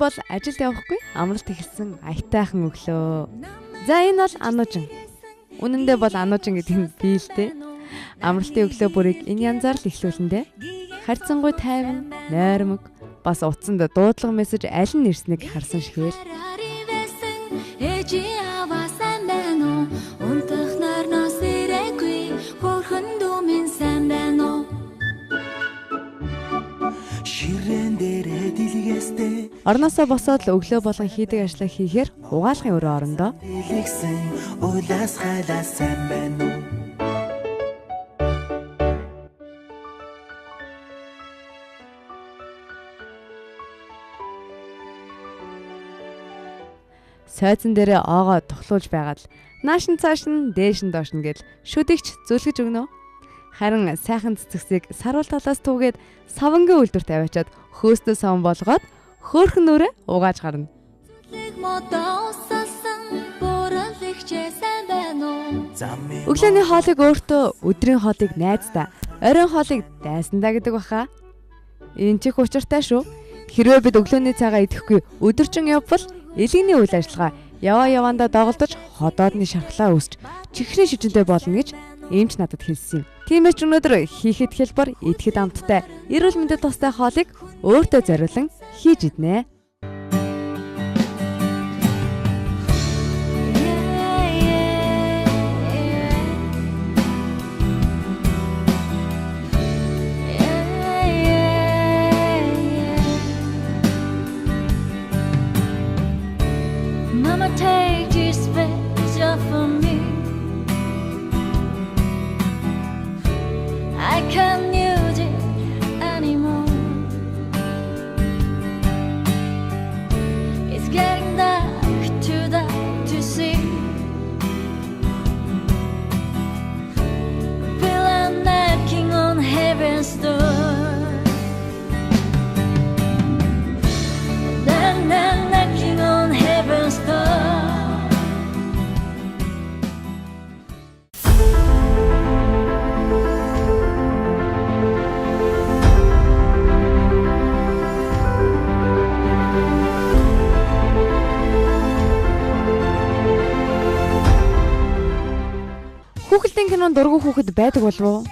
бол ажилд явахгүй амралт эхэлсэн аятайхан өглөө. За энэ бол ануужин. Үнэн дээр бол ануужин гэдэг нь би л дээ. Амралтын өглөө бүрийг энэ янзаар л эхлүүлэндээ харьцангуй тайван, нойрмог, бас утсанд дуудлага мессеж аль нь ирснийг харсан шигээр. Орноосоо босоод л өглөө болон хийдэг ажлаа хийхээр угаалгын өрөө орондоо сойзон дээрээ оогоо тухлуулж байгаад наашин цаашин дээшин доошин гэл шүдэгч зүлгэж өгнө. Харин сайхан цэцэгсийг саруул талаас түүгээд савангийн үлдвэрт аваачаад хөөстөө саван болгоод хөөхн нүрээ угааж гарна. Өглөөний хоолыг өөртөө, өдрийн хоолыг найздаа, оройн хоолыг дайсандаа гэдэг баха. Энэ чих учиртай шүү. Хэрвээ бид өглөөний цагаа идэхгүй өдөржин явбал элэгний үйл ажиллагаа яваандаа доголдож ходоодны шархлаа үүсч чихрийн шижинтэй болно гэж эмч надад хэлсэн юм. Тиймээс ч өнөөдөр хийхэд хэлбэр идэхэд амттай эрүүл мэндэд тустай хоолыг өөртөө зориулан хийж иднэ. Хүүхэлдэйн кинонд дургүй хүүхэд байдаг болов уу?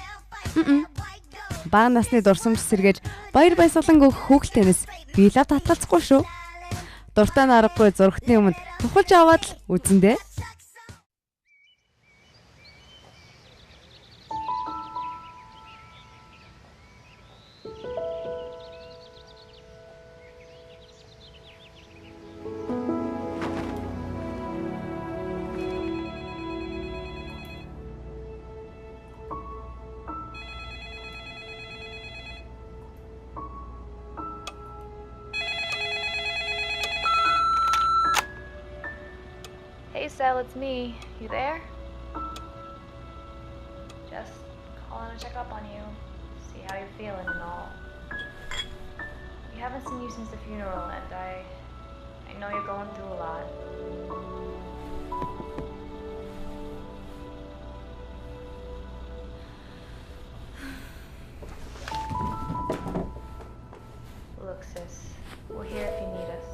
Бага насны дурсамж сэргээж баяр баясгалан өгөх хүүхэлдэйнээс би лав татгалзахгүй шүү. Дуртай наргагүй зургтны өмнө тухалж аваад л үзэндээ. Hey Sel, it's me. You there? Just calling to check up on you, see how you're feeling and all. We haven't seen you since the funeral, and I know you're going through a lot. Look, sis, we're here if you need us.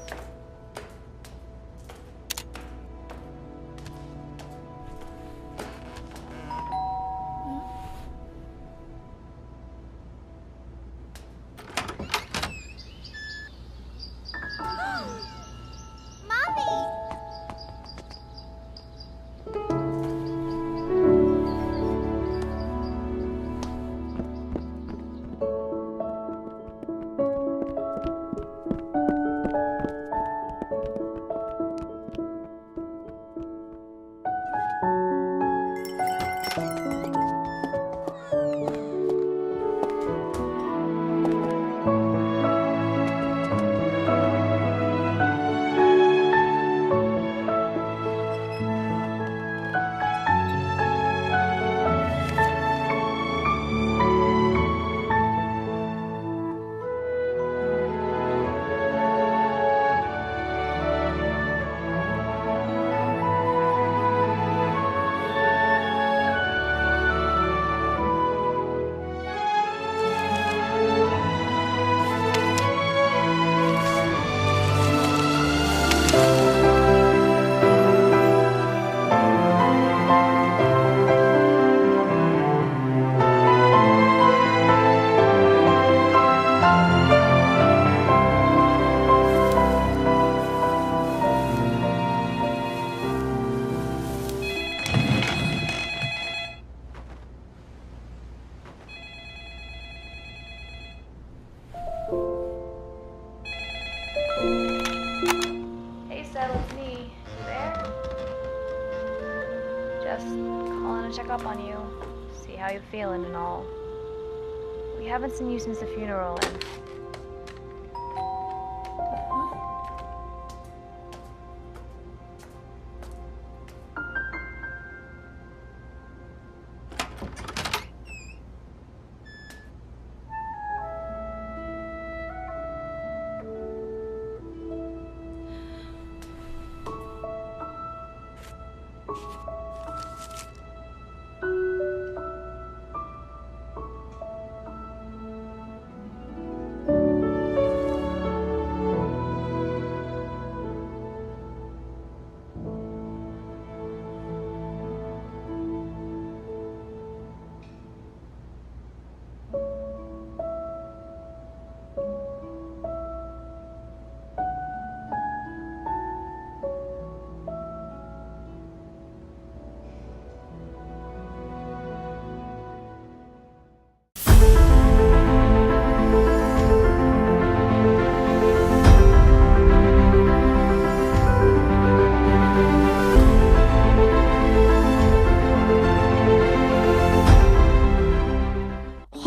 check up on you, see how you're feeling and all. We haven't seen you since the funeral, and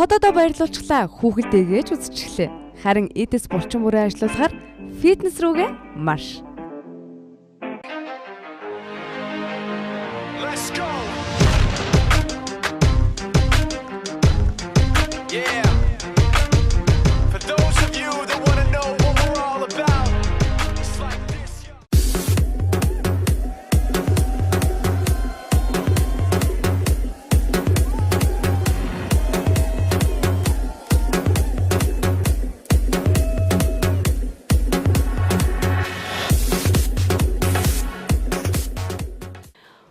Ходоодоо баярлуулчлаа хүүхэлдэйгээж үзчихлээ. Харин эдэс булчин бүрээ ажиллуулахаар фитнес рүүгээ марш. Let's go. Yeah. For those of you that want to know what we're all about, it's like this.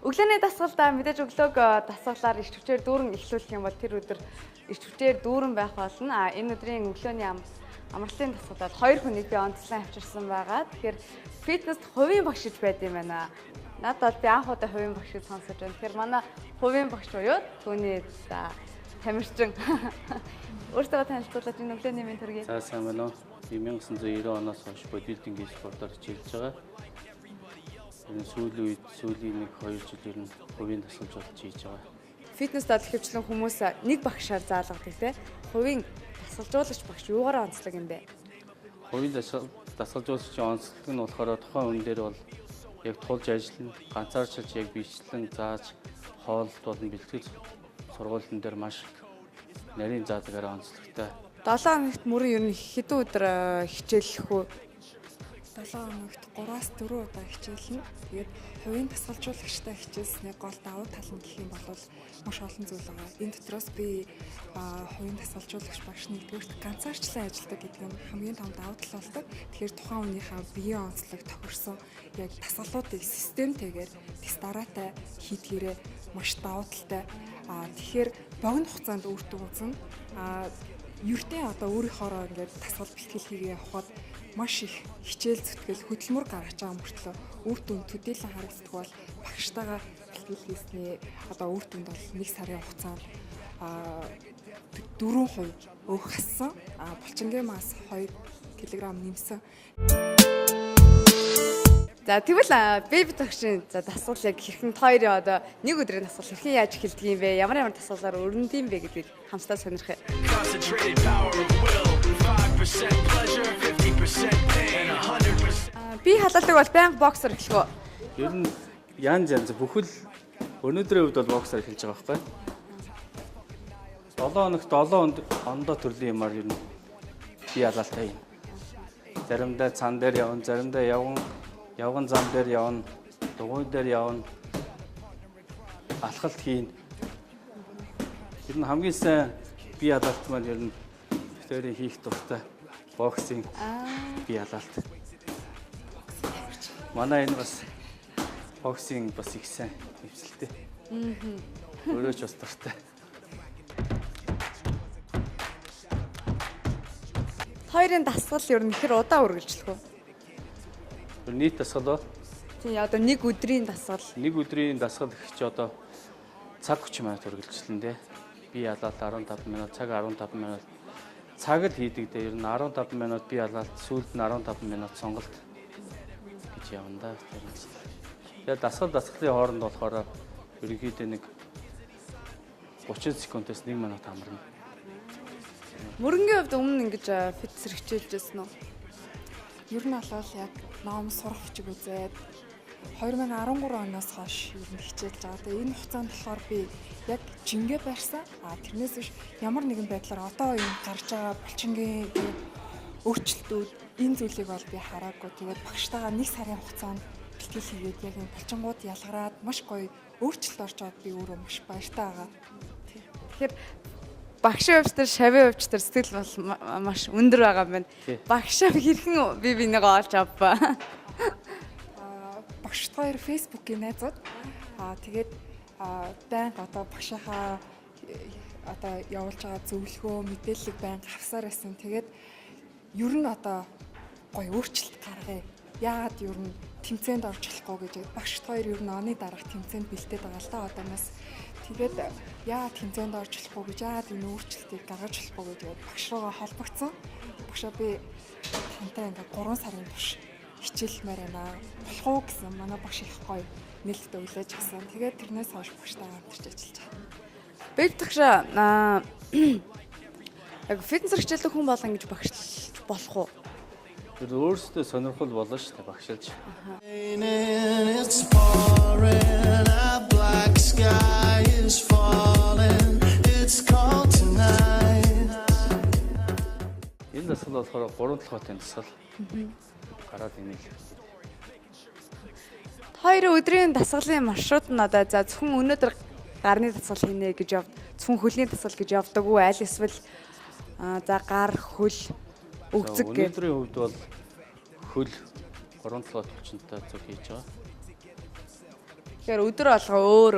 Өглөөний дасгалдаа мэдээж өглөөг дасгалаар иш хүчээр дүүрэн эхлүүлэх юм бол тэр өдөр иш хүчээр дүүрэн байх болно. Энэ өдрийн өглөөний амралтын дасгалаар 2 хүнийг би онцлон авчирсан байгаа. Тэгэхээр фитнест хувийн багшиж байд юм байна. Надад би анх удаа хувийн багшийг сонсож байна. Тэгэхээр манай хувийн багш буюу түүний тамирчин өөртөө танилцуулаад энэ өглөөний минь төргий. За сайн байна уу. 1990 оноос хойш бодибилдингийн спортоор хичээлж байгаа. Энэ сүүлийн 1-2 жил ер нь хувийн дасгалжуулалт хийж байгаа. Фитнес дадлах хвчлэн хүмүүс нэг багшаар заалгадаг те. Хувийн дасгалжуулагч багш юугаараа онцлог юм бэ? Хувийн дасгалжуулагчийн онцлог нь болохоор тухайн хүн дээр бол яг тулж ажиллана, ганцаарчилж яг бичлэн зааж хооллолт болон бэлтгэл сургуулийн дээр маш нарийн заадагаар онцлогтой. 7 хоногт мөрөн ер нь хэдэн өдөр хичээллэх үү? 7 хоногт 3-4 удаа хичээлнэ. Тэгээд хувийн дасгалжуулагчтай хичээлснээ гол давуу тал нь гэх юм бол маш олон зүйл байгаа. Энэ дотроос би хувийн дасгалжуулагч багш нэгдүгээрт ганцаарчлан ажилладаг гэдэг нь хамгийн том давуу тал болдог. Тэгэхээр тухайн хүнийхээ биеийн онцлог тохирсон яг дасгалуудыг системтэйгээр тестараатай хийдгээрээ маш давуу талтай. Тэгэхээр богино хугацаанд үр дүн үүснэ. Ердөө одоо өөрийнхоороо ингээд дасгал бэлтгэл хийгээ явахад маш их хичээл зүтгэл хөдөлмөр гаргаж байгаа мөртлөө үр дүн төдийлөн харагддаг бол багштайгаа бэлтгэл хийсний одоо үр дүнд бол 1 сарын хугацаанд 4% өөх хассан. Булчингийн мас 2 кг нэмсэн. За тэгвэл беби тогшин дасгал яг хэрхэн хоёрын одоо нэг өдрийн дасгал хэрхэн яаж эхэлдэг юм бэ? Ямар дасгалаар өрнөд юм бэ гэдгийг хамтдаа сонирхъя. Concentrated power of will, 5% pleasure, 50% pain, 100%. Би халаалдаг бол байнга боксер эхлэх үү? Ер нь янз бүхэл өнөөдрийн үед бол боксер эхэлж байгаа байхгүй. 7 хоногт 7 ондоо төрлийн юмар ер нь би ялалтай юм. Заримдаа цан дээр явна, заримдаа явган зам дээр явна, дугуй дээр явна. Алхалт хийн. Ер нь хамгийн сайн би ялалт маань ер нь тэрийг хийх дуртай боксинг. Би ялалт. Манай энэ бас боксинг бас их сайн хөвсөлтэй. Өөрөө ч бас дуртай. Хоёрын дасгал ер нь ихэр удаа үргэлжлэх үү? Нийт дасгал бол тийм одоо нэг өдрийн дасгал. Нэг өдрийн дасгал их ч одоо цаг 30 минут үргэлжилнэ дээ. Би ялалт 15 минут, цаг 15 минут. Цаг л хийдэг дээ. Ер нь 15 минут би ялалт, сүүлд нь 15 минут сонголт гэж явна да. Тэгээд дасгалын хооронд болохоор ерөнхийдөө нэг 30 секундээс 1 минут амарна. Мөрөнгийн хувьд өмнө ингэж фитнес хичээлж байсан уу? Ер нь бол яг ном сурах хичээг үзээд 2013 оноос хойш ер нь хичээлж байгаа. Тэгээ энэ хугацаанд болохоор би яг жингээ барьсан. Тэрнээс биш ямар нэгэн байдлаар одоо энэ гарч байгаа булчингийн өөрчлөлтүүд энэ зүйлийг бол би хараагүй. Тэгээд багштайгаа 1 сарын хугацаанд бэлтгэл хийгээд яг энэ булчингууд ялгараад маш гоё өөрчлөлт орж байгаад би өөрөө маш баяртай байгаа. Тэгэхээр багшийн хувьд шавийн хувьд сэтгэл бол маш өндөр байгаа юм байна. Багшаа хэрхэн бие бинийгээ олж авбаа. Багшд хоёр фэйсбүүкийн найзууд. Тэгээд байнга одоо багшийнхаа одоо явуулж байгаа зөвлөгөө мэдээллийг байнга авсаар байсан. Тэгээд ер нь одоо гоё өөрчлөлт гаргая. Яагаад ер нь тэмцээнд орж болохгүй гэж багшд хоёр ер нь оны дараах тэмцээнд бэлдээд байгаа л да одооноос. Тэгээд яагаад тэмцээнд орж болохгүй гэж яагаад энэ өөрчлөлтийг гаргаж болохгүй гэж багш руугаа холбогдсон. Багшаа би тантай ингээд 3 сарын турш хичээлмээр байна. Болох уу гэсэн манай багш их гоё нээлттэй өглөөж гисэн. Тэгээд тэрнээс хойш багштай хамтарч ажиллаж байгаа. Бэлтгэгшээ яг фитнес хичээлдэг хүн болон гэж багшлж болох уу? Тэр өөрсдөө сонирхол болно шүү дээ багшилж. It's pouring, a black sky is falling. It's cold tonight. Энэ дасгал болохоор 3 толгойн дасгал. Гараад инейл. Хоёр өдрийн дасгалын маршрут нь одоо за зөвхөн өнөөдөр гарны дасгал хийнэ гэж явд, зөвхөн хөлний дасгал гэж явдаг уу? Аль эсвэл за гар, хөл, өгцөг гэх. Өнөөдрийн хувьд бол хөл 3 толгой төвчөнтэй зүг хийж байгаа. Тэгэхээр өдөр алга өөр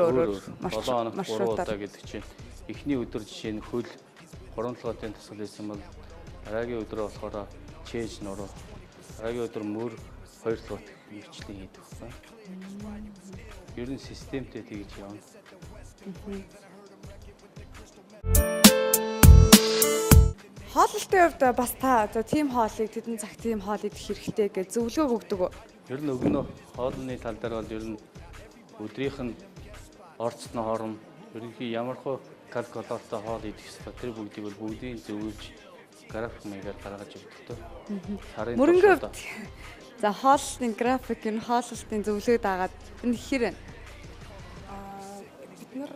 маршрутаар гэдэг чинь эхний өдөр жишээ нь хөл 3 толгойн дасгал хийсэн бол дараагийн өдрөө болохоор чээж нуруу, дараагийн өдөр мөр 2 толгойт хөвчлэн хийдэг байна. Ер нь системтэй тэгж явна. Хооллолтын хувьд бас та за тийм хоолыг тэдэн цаг тийм хоол идэх хэрэгтэй гэж зөвлөгөө өгдөг үү? Ер нь өгнө хоолны тал дээр бол ер нь өдрийнх нь орцны хором ерөнхий ямархуу калоритой хоол идэх ёстой. Тэр бүгдийг бол бүгдийг зөвлөж график маягаар гаргаж өгдөг. Мөрөнгө хувьд за хооллолтын график энэ хооллолтын зөвлөгөө дагаад энэ хэр вэ? Бид нар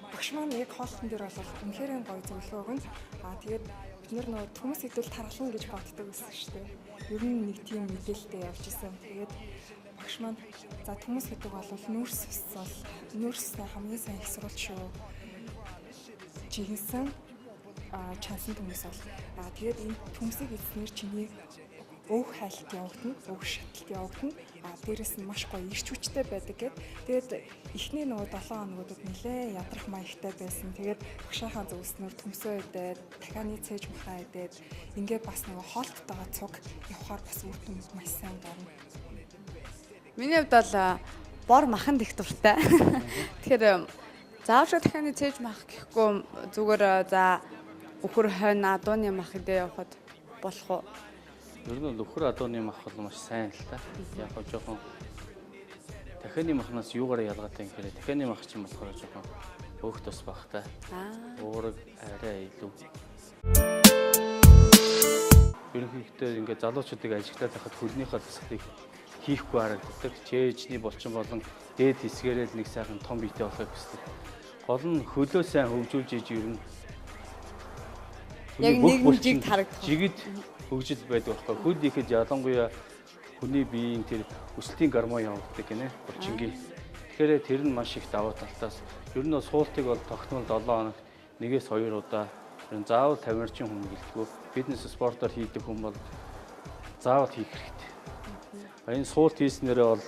багш маань яг хоолтон дээр бол үнэхээр гоё зөвлөгөө өгнө. Тэгээд бид нар хүмүүс хэдүүл тархална гэж боддог байсан шүү дээ. Ер нь нэг тийм мэдээлэлтэй явж исэн. Тэгээд багш маань за хүмүүс гэдэг бол нүүрс хамгийн сайн их сурвалж шүү. Жигэнсэн чансан хүмүүс бол тэгээд энэ хүмүүсийг эзнэр чиний өөх хайлт явагдана, өөх шатлт явагдана. Дээрэс нь маш гоё ирч хүчтэй байдаг гэд. Тэгээд эхний 7 хоногудад нэлээ ядрах маягтай байсан. Тэгээд багшаахаа зөвснөр төмсөө идээд, дахианы цээж махаа идээд ингээд бас хоолттойгоо цуг явахаар бас үр дүн маш сайн гарна. Миний хувьд бол бор маханд их дуртай. Тэгэхээр заавал дахианы цээж мах гэхгүй зүгээр за өхөр хойно адууны мах идэ явахад болох уу? Ер нь нөхөр адууны мах бол маш сайн л та. Яг хоо жоохон дахианы махнаас юугаар ялгаатай юм гэхээр дахианы мах чинь болохоор жоохон өөх тус багтай. Уураг арай илүү. Ерөнхийдөө ингээд залуучуудыг ажиглаад байхад хөлнийхөө тасгалыг хийхгүй харагддаг. Чээжний булчин болон дээд хэсгээрээ л нэг сайхан том биетэй болохыг хүсдэг. Гол нь хөлөө сайн хөгжүүлж иж ер нь яг нэг жиг харагдах. Жигд хөгжил байдаг байхгүй. Хөл ихэд ялангуяа хүний биеийн тэр өсөлтийн гормон явагддаг гинэ. Булчингийн. Тэгэхээр тэр нь маш их давуу талтаас ер нь суултыг бол тогтмол 7 хоногт 1-2 удаа ер нь заавал тамирчин хүн гэлтгүү. Фитнес спортоор хийдэг хүн бол заавал хийх хэрэгтэй. Энэ суулт хийснээрээ бол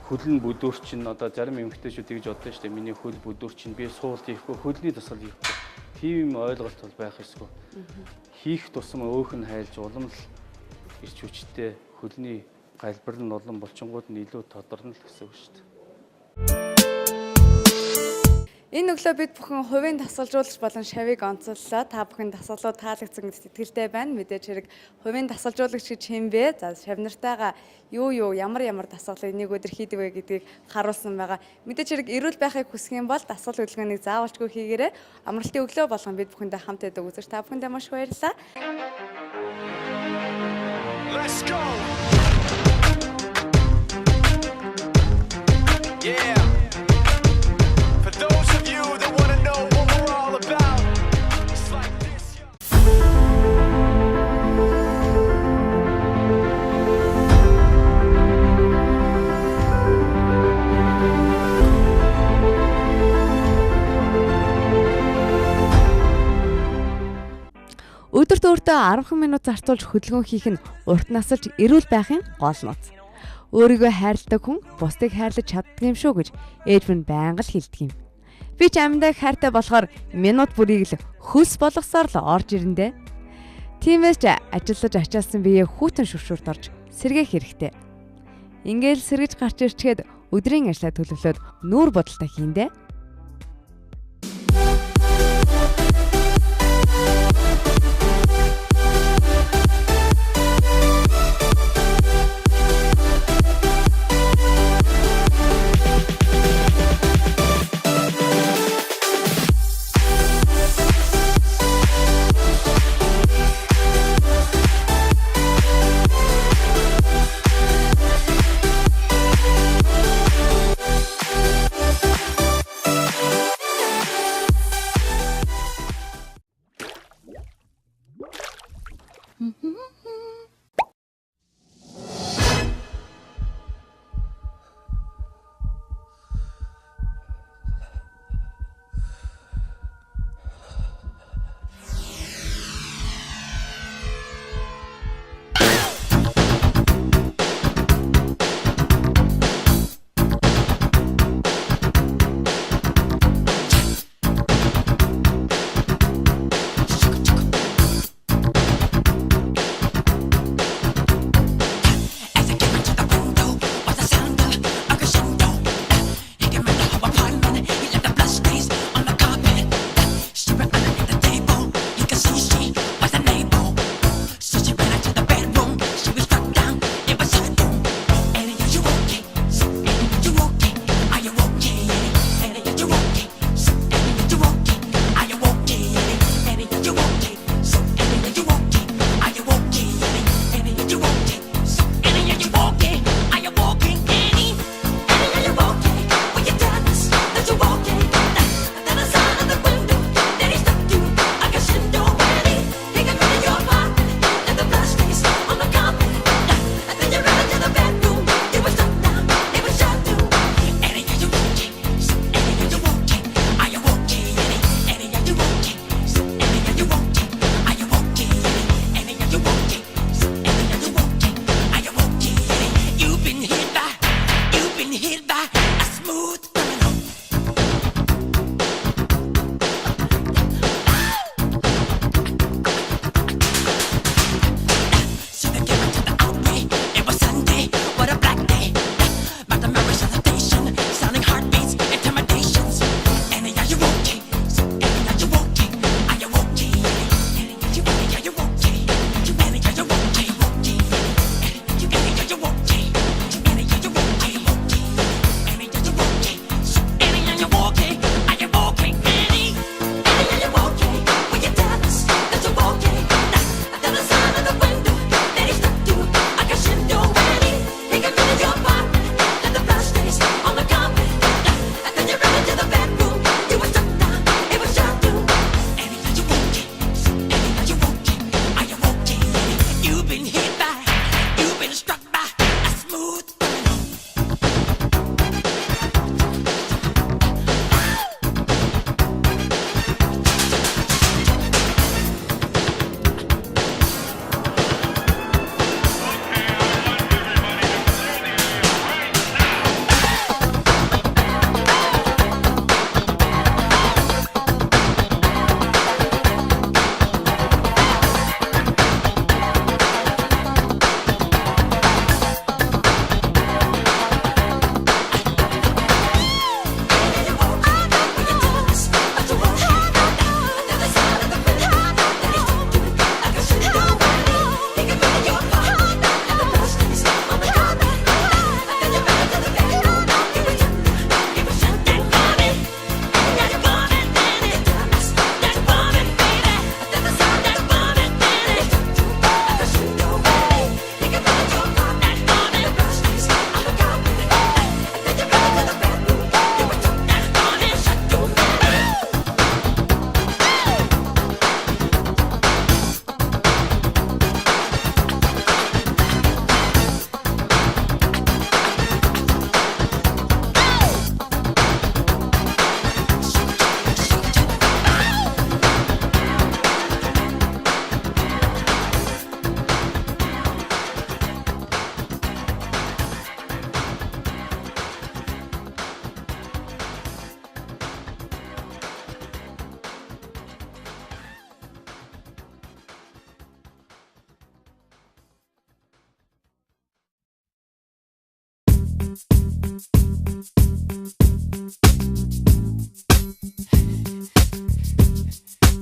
хөл нь бүдүүрчин одоо зарим эмэгтэйчүүд гэж боддог шүү дээ. Миний хөл бүдүүрчин би суулт хийхгүй хөлний дасгал хийхгүй. Тийм ойлголт бол байх ёсгүй. Хийх тусам өөх нь хайлж уламл ирч хүчтэй хөлний галбар нь улам булчингууд нь илүү тодорно л гэсэн үг шүү дээ. Энэ өглөө бид бүхэн хувийн тасалжуулагч болон шавийг онцоллоо. Та бүхэн дасгалууд таалагдсан гэдэгт итгэлтэй байна. Мэдээж хэрэг хувийн тасалжуулагч гэж хэмбэ. За шав нартайгаа ямар дасгал энийг өдөр хийдэг вэ гэдгийг харуулсан байгаа. Мэдээж хэрэг эрүүл байхыг хүсэх юм бол дасгал хөдөлгөөнийг заавалчгүй хийгээрэй. Амралтын өглөө болгон бид бүхэндээ хамт байдаг үзэж та бүхэндээ маш баярлалаа. Let's go. Yeah. For those of you that want to know what we're all about, it's like this. Өдөрт өөртөө 10 минут зарцуулж хөдөлгөөн хийх нь урт насалж эрүүл байхын гол нууц. Өөрийгөө хайрладаг хүн бусдыг хайрлаж чаддаг юм шүү гэж ээж минь байнга л хэлдэг юм. Би ч амьдаа хайртай болохоор минут бүрийг л хөлс болгосоор л орж ирэндээ. Тиймээс ч ажиллаж ачаалсан биеэ хүүтэн шүршүрт орж сэргээх хэрэгтэй. Ингээл сэргэж гарч ирчгээд өдрийн ажлаа төлөвлөөд нүүр бодолтой хийндэ.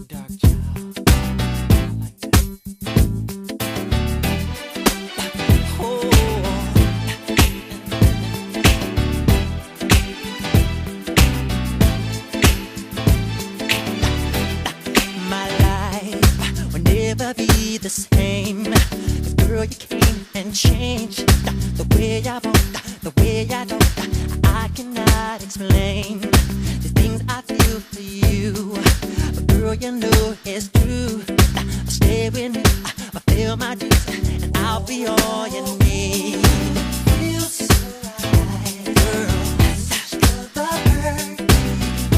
Dark child. I like that. Oh. My life will never be the same. 'Cause girl, you came and changed the way I walk, the way I talk. I cannot explain the things I feel for you. But girl, you know it's true. I'll stay with you, I'll feel my dreams, and I'll be all you need. Feels so right, girl. Such the perfect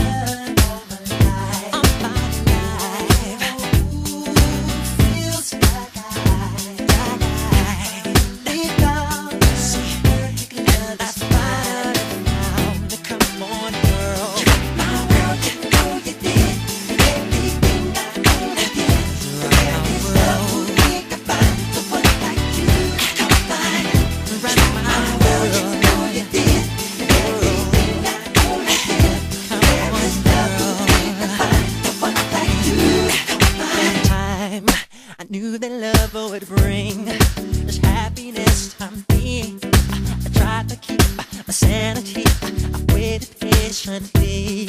all my life. I'm finding life. Feels like I lay down to see perfect love. That's fine. Come on, girl. My world, you know you did everything I could have did. There is nothing to find someone like you. Come find, right my world, you know you did everything I could have did. There is nothing to find someone like you. Come find. Time I knew that love would bring this happiness to me. I tried to keep my sanity. I waited patiently.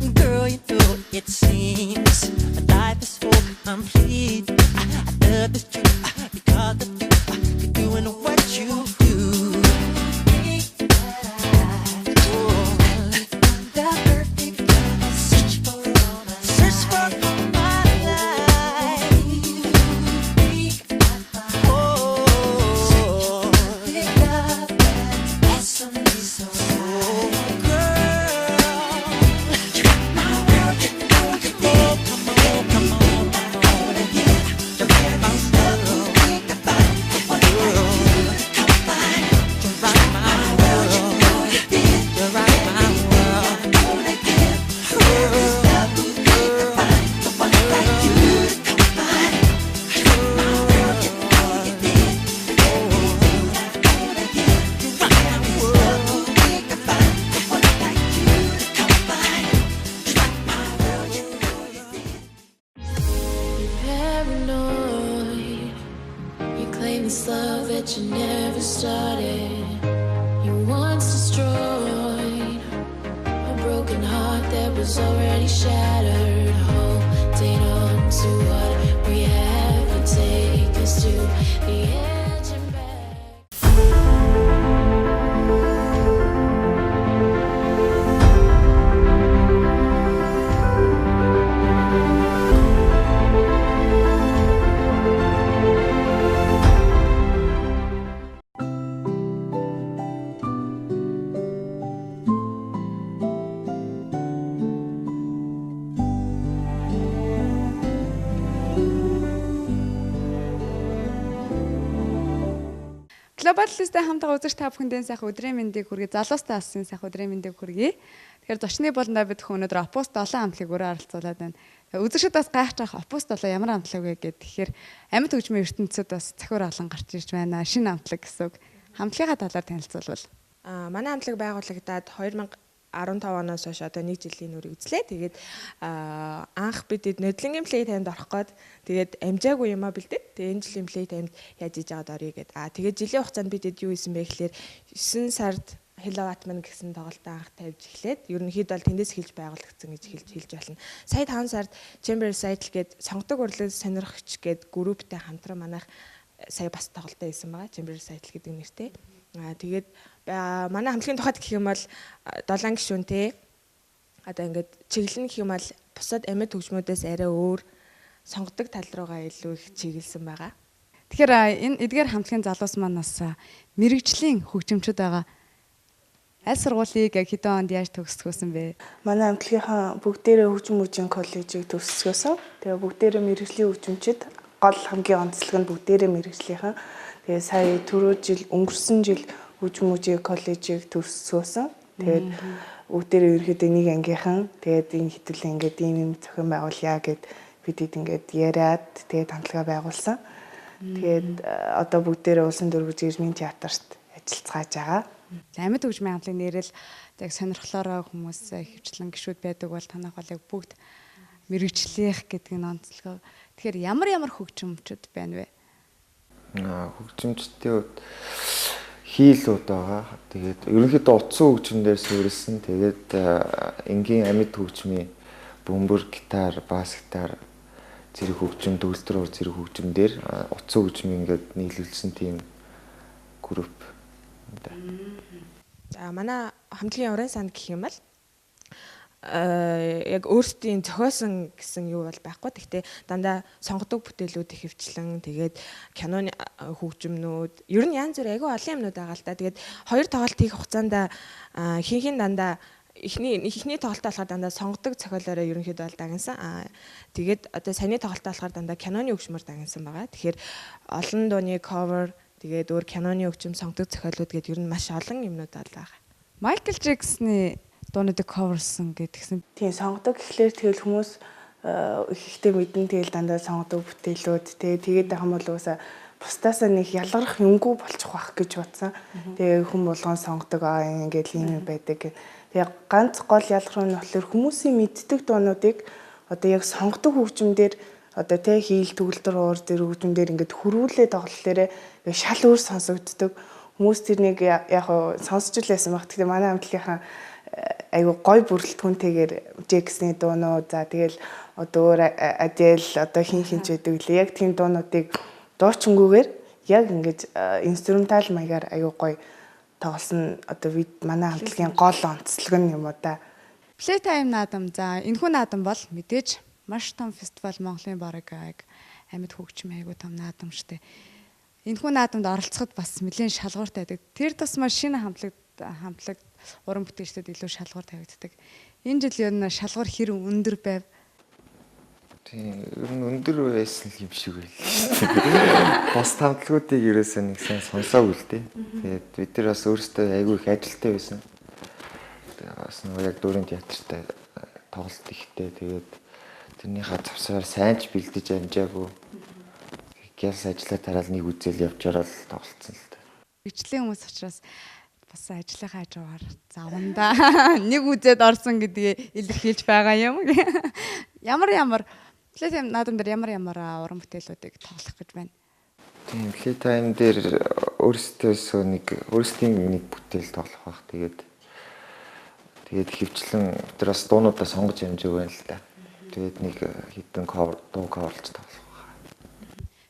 And girl, you know it seems my life is so complete. I love this truth because of you. You're doing what you do. The perfect love, search for all my life. Search for all my life. Oh, big love that's awesomely so right. Girl, you got my world, you know you did. Come on, come on, come on again. The very love we can find, what world, come find. You rock my world, you know you did. You rock my world, come again. There is love we can find, someone like you, come find. You rock my world, you know you did. Everything I own again. You rock my world, we can find, someone like you, come find. You rock my world, you know you did. You're paranoid. You claim this love that you never started. You once destroyed a broken heart that was already shattered. Holding on to what we have and take us to the edge and back. Global List-тэй хамтдаа үзэж та бүхэндээ сайхан өдрийн мэндийг хүргэе. Залуустай алсын сайхан өдрийн мэндийг хүргэе. Тэгэхээр зочны болондоо бид өнөөдөр Opus 7 хамтлагийг өрөө оролцуулаад байна. Үзэгчд бас гайхаж Opus 7 ямар хамтлаг вэ гэд. Тэгэхээр амьд хөгжмийн ертөнцид бас цахиур алан гарч ирж байна. Шинэ хамтлаг гэсэн үг. Хамтлагийнхаа талаар танилцуулбал. Манай хамтлаг байгуулагдаад 2015 оноос хойш одоо 1 жилийн үрийг үзлээ. Тэгээд анх бид Нодлингийн Play Time-д орох гээд тэгээд амжаагүй юмаа бэлдээд тэгээд энэ жилийн Play Time-д яаж хийж байгаад орё гээд. Тэгээд жилийн хугацаанд бидэд юу хийсэн бэ гэхээр 9 сард Hello Atman гэсэн тоглолтоо анх тавьж эхлээд ерөнхийдөө бол тэндээс эхэлж байгуулагдсан гэж хэлж болно. Сая 5 сард Chamber Recital гээд сонгодог урлаг сонирхогч гээд групптэй хамтран манайх сая бас тоглолтоо хийсэн байгаа. Chamber Recital гэдэг нэртэй. Тэгээд манай хамтлагийн тухайд гэх юм бол 7 гишүүнтэй одоо ингээд чиглэл гэх юм бол бусад амьд хөгжмүүдээс арай өөр сонгодог тал руугаа илүү их чиглэсэн байгаа. Тэгэхээр энэ эдгээр хамтлагийн залуус маань бас мэрэгжлийн хөгжимчд байгаа. Аль сургуулийг хэдэн онд яаж төгсгөөсөн бэ? Манай хамтлагийнхаа бүгдээрээ хөгжим мужийн коллежийг төгсгөөсөн. Тэгээ бүгдээрээ мэрэгжлийн хөгжимчд гол хамгийн онцлог нь бүгдээрээ мэрэгжлийнхэн. Тэгээ сая өнгөрсөн жил хөгжим мужийн коллежийг төгсгөөсөн. Тэгээд бүгдээрээ ерөөхдөө нэг ангийнхан. Тэгээд энэ хэдүүлээ ингээд ийм зохион байгуулъя гэд бидэд ингээд яриад тэгээд хамтлага байгуулсан. Тэгээд одоо бүгдээрээ улсын дөрвөн жирмийн театрт ажиллацгааж байгаа. Амьд хөгжмийн хамтлаг нэрэл яг сонирхлоороо хүмүүс хөвчлэн гişүүд байдаг бол танах бол яг бүгд мэрэгчлэх гэдэг нь онцлог. Тэгэхээр ямар хөгжимчд байна вэ? Хөгжимчдийн хувьд хийлүүд байгаа. Тэгээд ерөнхийдөө утсан хөгжмөндөр суурилсан. Тэгээд энгийн амьд хөгжмийн бөмбөр, гитар, бас гитар зэрэг хөгжим, төгөлдөр зэрэг хөгжмөндөр утсан хөгжмийн ингээд нийлүүлсэн тийм групп. За манай хамтлагийн уран санд гэх юм бол яг өөрсдийн зохиосон гэсэн юу бол байхгүй. Гэхдээ дандаа сонгодог бүтээлүүд их хөвчлэн тэгээд киноны хөгжмнүүд ер нь янз бүр айгүй олон юмнууд байгаа л да. Тэгээд хоёр тоглолт хийх хугацаанд хин дандаа эхний тоглолтоо болохоор дандаа сонгодог зохиолоороо ерөнхийдөө бол дагнасан. Тэгээд одоо саяны тоглолтоо болохоор дандаа киноны хөгжмөр дагнасан байгаа. Тэгэхээр олон дууны cover тэгээд өөр киноны хөгжим сонгодог зохиолууд гээд ер нь маш олон юмнууд байгаа. Майкл Джексны дуунуудыг coverсан гэдгсэн. Тийм сонгодог гэхлээр тэгэл хүмүүс ихтэй мэдэн тэгэл дандаа сонгодог бүтээлүүд тэгээд байгаа юм бол уусаа бусдаасаа нэг ялгарх юмгүй болчих واخ гэж бодсон. Тэгээ хүн болгон сонгодог ингээд юм байдаг. Тэгээ ганц гол ялгар нь болохоор хүмүүсийн мэддэг дуунуудыг одоо яг сонгодог хөгжмөндөр одоо тэ хийл төгөлдөр уур зэрэг хөгжмөндөр ингээд хөрвүүлээ тоглолоорэ шал өөр сонсогддог. Хүмүүс тэрнийг яг сонсч л байсан баг. Тэгээ манай хамтлагийнхаа айгу гой бүрэлдэхүүнтэйгээр Джексний дуунууд за тэгэл одоо Адел одоо хин ч байдаг лээ. Яг тийм дуунуудыг дуучингүйгээр яг ингэж инструментал маягаар айгу гой тоглосон одоо манай хамтлагийн гол онцлог нь юм уу да. Playtime наадам за энэхүү наадам бол мэдээж маш том фестивал Монголын бараг амьд хөгжим айгу том наадам штэ. Энэхүү наадамд оролцоход бас нэлээд шалгууртай байдаг. Тэр тусмаа шинэ хамтлаг уран бүтээлчдэд илүү шалгуур тавигддаг. Энэ жил ер нь шалгуур хэр өндөр байв? Тийм, ер нь өндөр байсан юм шиг байл. Бос хамтлагуудыг ерөөсөө нэг сайн сонсоогүй л дээ. Тэгээд бид нар бас өөрсдөө айгүй их ажилттай байсан. Тэгээд бас нөгөө яг дөрөв театртай тоглолт ихтэй. Тэгээд тэрнийхээ завсаар сайн ч бэлдэж амжаагүй. Гялс ажиллаа тараал нэг үзэл явж ороод тоглолцсон л дээ. Хөгжлийн хүмүүс учраас бас ажлынхаа хажуугаар заванда нэг үзээд орсон гэдгийг илэрхийлж байгаа юм. Ямар Playtime наадам дээр ямар уран бүтээлүүдийг тоглох гэж байна? Тийм, Playtime дээр өөрсдөөсөө өөрсдийн нэг бүтээл тоглох байх. Тэгээд хөвчлэн тэр бас дуунуудаа сонгож амжиг байна л да. Тэгээд нэг хитэн дуу coverлж тоглох.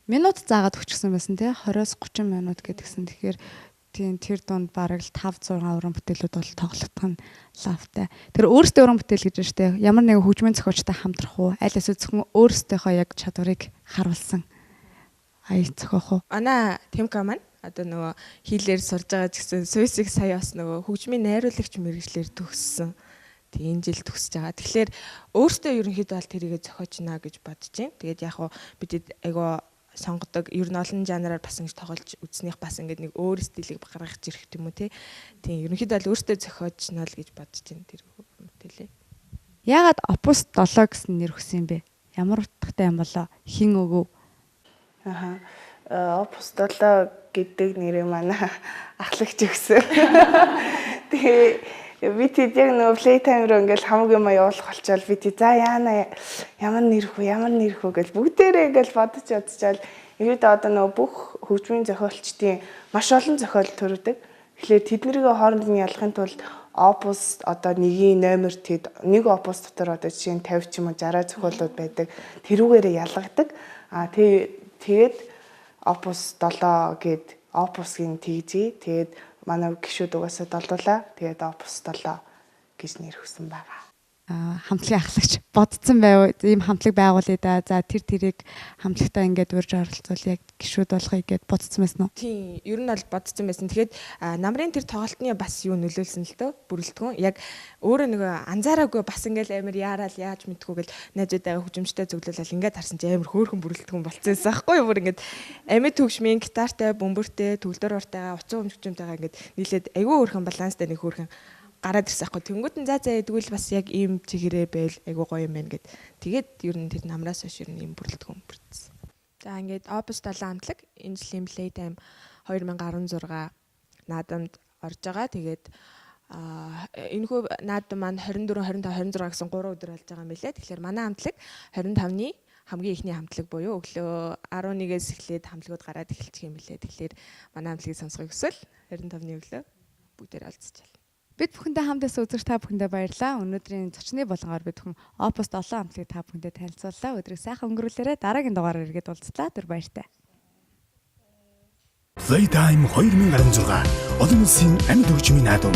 Минут заагаад өчгсөн байсан тий 20-30 минут гэдгсэн. Тэгэхээр тийм тэр дунд бараг л 5-6 уран бүтээлүүд бол тоглох нь лавтай. Тэр өөрсдөө уран бүтээл гэж байна шүү дээ. Ямар нэгэн хөгжмийн зохиолчтой хамтрах уу? Аль эсвэл зөвхөн өөрсдийнхөө яг чадварыг харуулсан зохиох уу? Ана Тимка маань одоо нөгөө хийлээр сурж байгаа гэсэн Суйсыг сая бас нөгөө хөгжмийн найруулагч мэргэжлэр төгссөн. Тэг энэ жил төгсөж байгаа. Тэгэхээр өөртөө ерөнхийдөө бол тэрийгэ зохиож гинэ гэж бодож байна. Тэгээд яг хуу бид айгаа сонгодог ер нь олон жанраар бас ингэж тоглож үзснийх бас ингээд нэг өөр стилийг гаргах зэрэг юм уу тий. Тийм ерөнхийдөө л өөртөө зохиож гинэ л гэж бодож байна тэр мэтэлээ. Яагаад Opus 7 гэсэн нэр өгсөн юм бэ? Ямар утгатай юм болоо? Хин өгөө? Opus 7 гэдэг нэрийг манай ахлагч өгсөн. Тэгээ бид яг нөгөө Playtime руу ингээл хамаг юм явуулах болчоод бид за яана ямар нэр хөө гэж бүгдээрээ ингээл бодож ирээд одоо нөгөө бүх хөгжмийн зохиолчдын маш олон зохиол төрөдөг. Тэгэхээр тэднийг хооронд нь ялгахын тулд Opus одоо нэгийн номер тэд нэг Opus дотор одоо жишээ нь 50 ч юм уу 60 зохиолууд байдаг. Тэрүүгээрээ ялгадаг. Тэгээд Opus 7 гээд Opus-ийн тэгжээ. Тэгээд манай гişүүд угаасаа долдуулаа. Тэгээд Opus 7 гэж нэр өгсөн байгаа. Хамтлагийн ахлагч бодсон байв. Ийм хамтлаг байгуулъя да. За тэрийг хамтлагтаа ингээд урьж оролцвол яг гişүүд болохыг гээд бодсон байсан уу? Тийм, ер нь бол бодсон байсан. Тэгэхэд намрын тэр тоглолтны бас юу нөлөөлсөн л дөө бүрэлдэхүүн. Яг өөрөө нэг анзаараагүй бас ингээл амар яарал яаж мэдгүй гэл найзуудаа хөгжимчтэй зөвлөлөл ингээд харсан чи амар хөөрхөн бүрэлдэхүүн болцсон байхгүй юу? Бүр ингээд амьд хөгжмийн гитартай, бөмбөртэй, төгөлдөр уртайгаа, уцан хөгжимтэйгаа ингээд нийлээд айгүй хөөрхөн баланстай нэг хөөрхөн гараад ирсэн аахгүй. Тэнгүүд нь за эдгүүл бас яг ийм чигээрээ байл айгуу гоё юм байна гэд. Тэгээд ер нь тэр намраас хойш ер нь ийм бүрэлдэхүүн бүрдсэн. За ингээд Opus 7 хамтлаг энэ жилийн Playtime 2016 наадамд орж байгаа. Тэгээд энэхүү наадам маань 24, 25, 26 гэсэн 3 өдөр болж байгаа юм билээ. Тэгэхээр манай хамтлаг 25-ны хамгийн ихний хамтлаг буюу өглөө 11-ээс эхлээд хамтлагууд гараад эхэлчих юм билээ. Тэгэхээр манай хамтлагийг сонсохыг хүсвэл 25-ны өглөө бүгдээр олцчихлаа. Бид бүхэндээ хамтаас үзэж та бүхэндээ баярлалаа. Өнөөдрийн зочны болгоор бид бүхэн Opus 7 хамтлагийг та бүхэндээ танилцууллаа. Өдрийг сайхан өнгөрүүлээрэй. Дараагийн дугаараар иргэд уулзлаа. Түр баяртай. Playtime 2016 олон улсын амьд хөгжмийн наадам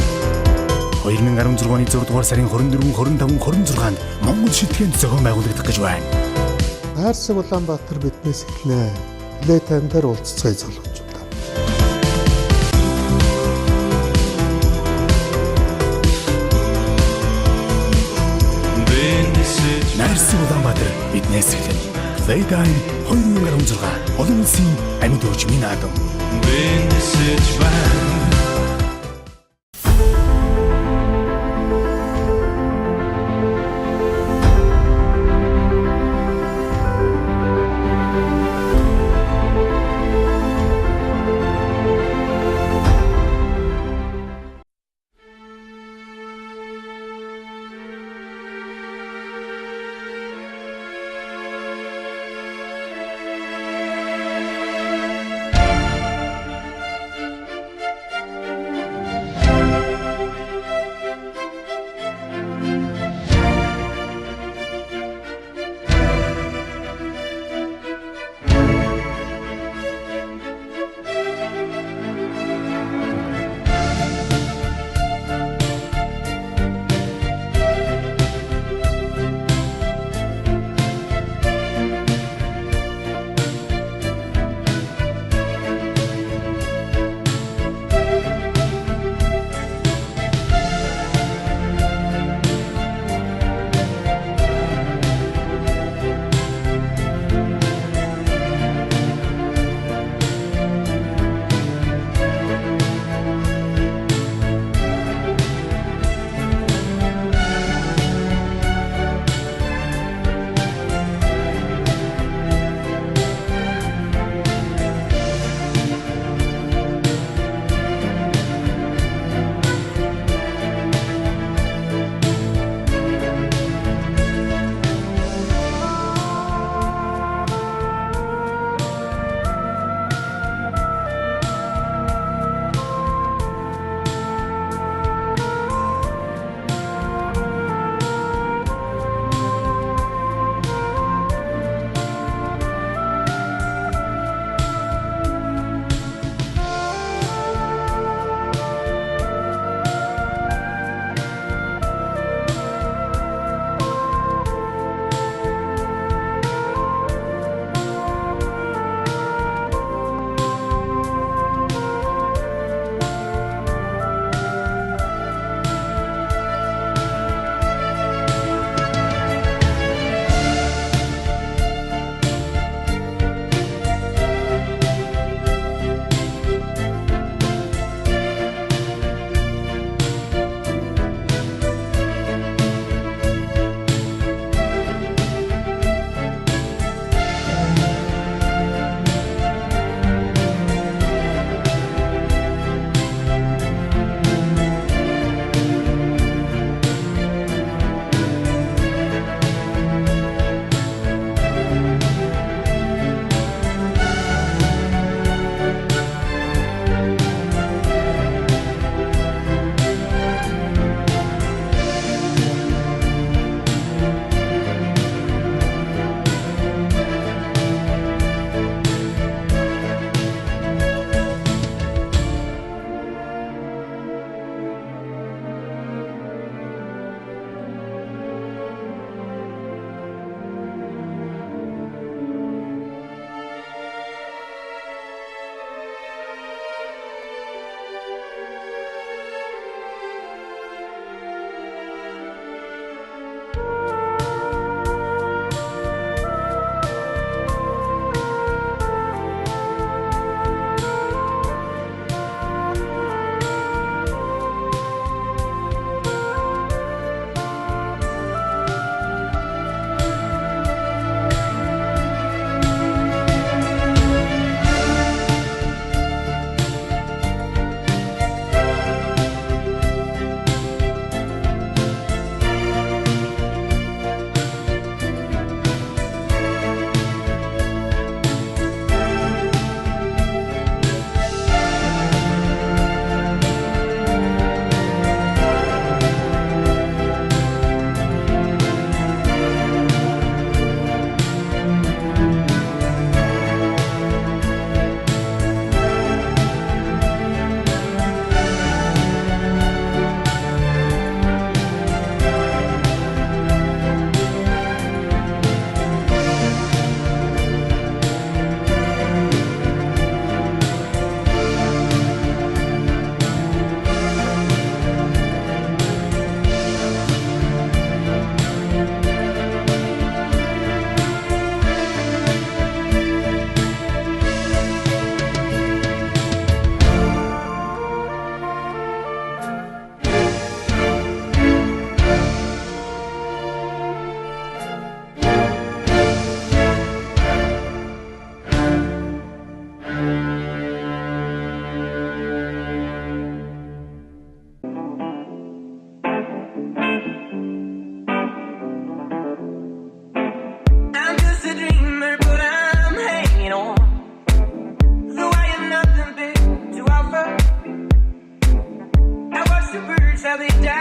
2016 оны 6 дугаар сарын 24, 25, 26-нд Монгол шилтгэнд зохион байгуулагдах гэж байна. Хайрсаг Улаанбаатар биднээс эхэлнэ. Playtime дээр уулзцай залгууч. Хайрсаг Улаанбаатар биднээс эхэлнэ. Playtime 2016 олон улсын амьд хөгжмийн наадам. probably die.